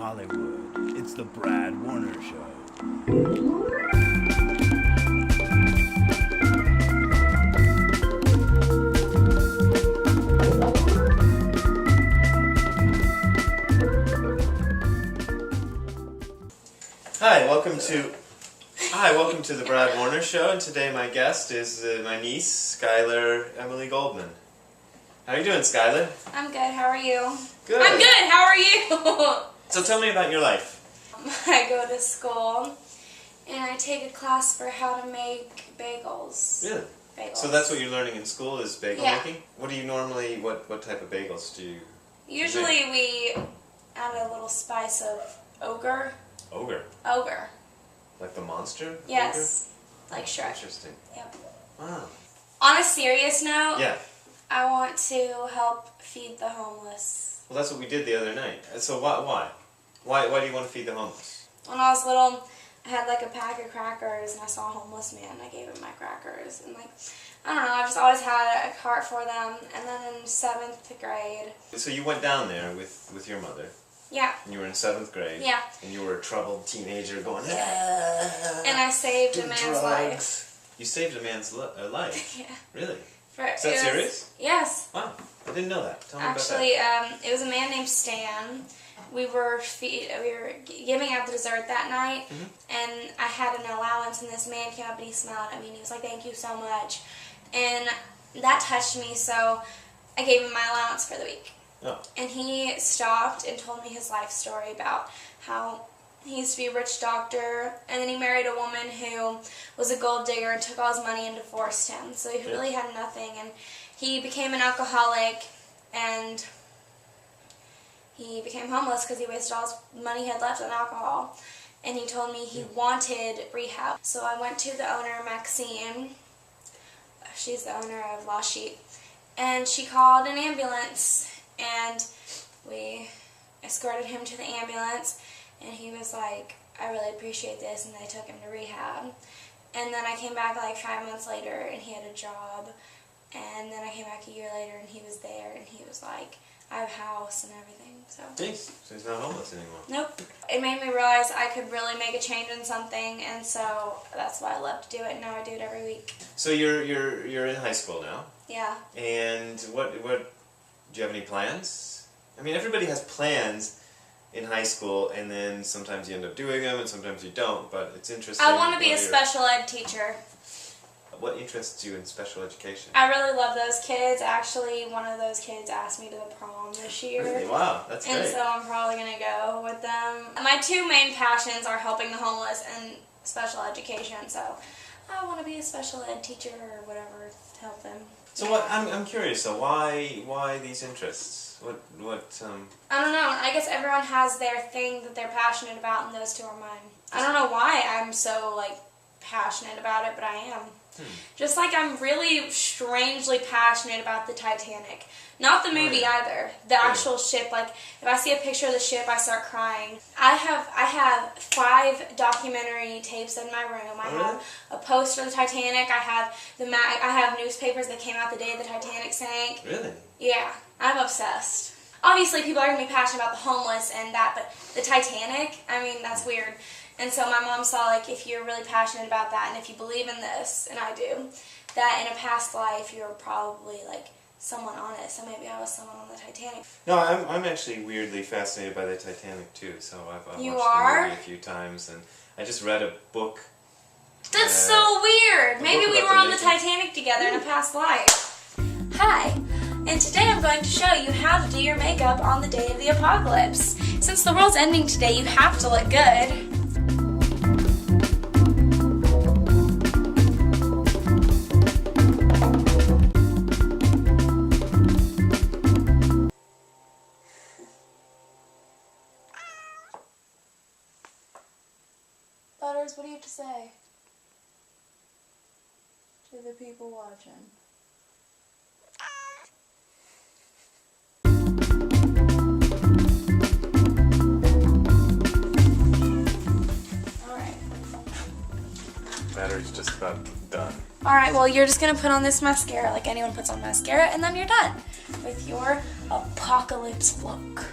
Hollywood. It's the Brad Warner Show. Welcome to the Brad Warner Show, and today my guest is my niece, Skylar Emily Goldman. How are you doing, Skylar? I'm good. How are you? Good. I'm good. How are you? So tell me about your life. I go to school, and I take a class for how to make bagels. Really? Bagels. So that's what you're learning in school is bagel Yeah. making? What do you normally, what type of bagels do you Usually make? we add a little spice of ogre. Ogre? Ogre. Like the monster? Yes. Like Ogre? Shrek. Interesting. Yep. Wow. On a serious note, Yeah. I want to help feed the homeless. Well, that's what we did the other night. So why? Why do you want to feed the homeless? When I was little, I had like a pack of crackers, and I saw a homeless man, and I gave him my crackers. And like, I don't know, I've just always had a heart for them. And then in 7th grade... So you went down there with your mother. Yeah. And you were in 7th grade. Yeah. And you were a troubled teenager going, And I saved a man's life. You saved a man's life? Yeah. Really? Is that serious? Yes. Wow. I didn't know that. Tell me Actually, about that. it was a man named Stan. We were giving out the dessert that night, and I had an allowance, and this man came up and he smiled at me, and he was like, "Thank you so much." And that touched me, so I gave him my allowance for the week. Oh. And he stopped and told me his life story about how he used to be a rich doctor, and then he married a woman who was a gold digger and took all his money and divorced him. So he really had nothing, and he became an alcoholic, and he became homeless because he wasted all his money he had left on alcohol. And he told me he wanted rehab. So I went to the owner, Maxine. She's the owner of Lost Sheep. And she called an ambulance, and we escorted him to the ambulance. And he was like, "I really appreciate this," and they took him to rehab. And then I came back like 5 months later, and he had a job. And then I came back a year later, and he was there, and he was like, "I have a house and everything." So. Jeez, so he's not homeless anymore. Nope. It made me realize I could really make a change in something, and so that's why I love to do it, and now I do it every week. So you're in high school now. Yeah. And what do you have any plans? I mean, everybody has plans in high school, and then sometimes you end up doing them, and sometimes you don't. But it's interesting. I want to be a special ed teacher. What interests you in special education? I really love those kids. Actually, one of those kids asked me to the prom this year. Really? Wow, that's great. And so I'm probably going to go with them. My two main passions are helping the homeless and special education. So I want to be a special ed teacher or whatever to help them. So what? I'm curious. So why these interests? What? I don't know. I guess everyone has their thing that they're passionate about, and those two are mine. I don't know why I'm so passionate about it, but I am. Just like I'm really strangely passionate about the Titanic. Not the movie either. The actual ship. Like, if I see a picture of the ship, I start crying. I have 5 documentary tapes in my room. I have a poster of the Titanic. I have newspapers that came out the day the Titanic sank. Really? Yeah, I'm obsessed. Obviously, people are going to be passionate about the homeless and that, but the Titanic, I mean, that's weird. And so my mom saw, if you're really passionate about that, and if you believe in this, and I do, that in a past life, you're probably, someone on it. So maybe I was someone on the Titanic. No, I'm actually weirdly fascinated by the Titanic, too. So I've watched the movie a few times, and I just read a book. That's so weird! Maybe we were on the Titanic together in a past life. Hi, and today I'm going to show you how to do your makeup on the day of the apocalypse. Since the world's ending today, you have to look good. Butters, what do you have to say to the people watching? Alright. Battery's just about done. Alright, well, you're just going to put on this mascara like anyone puts on mascara, and then you're done with your apocalypse look.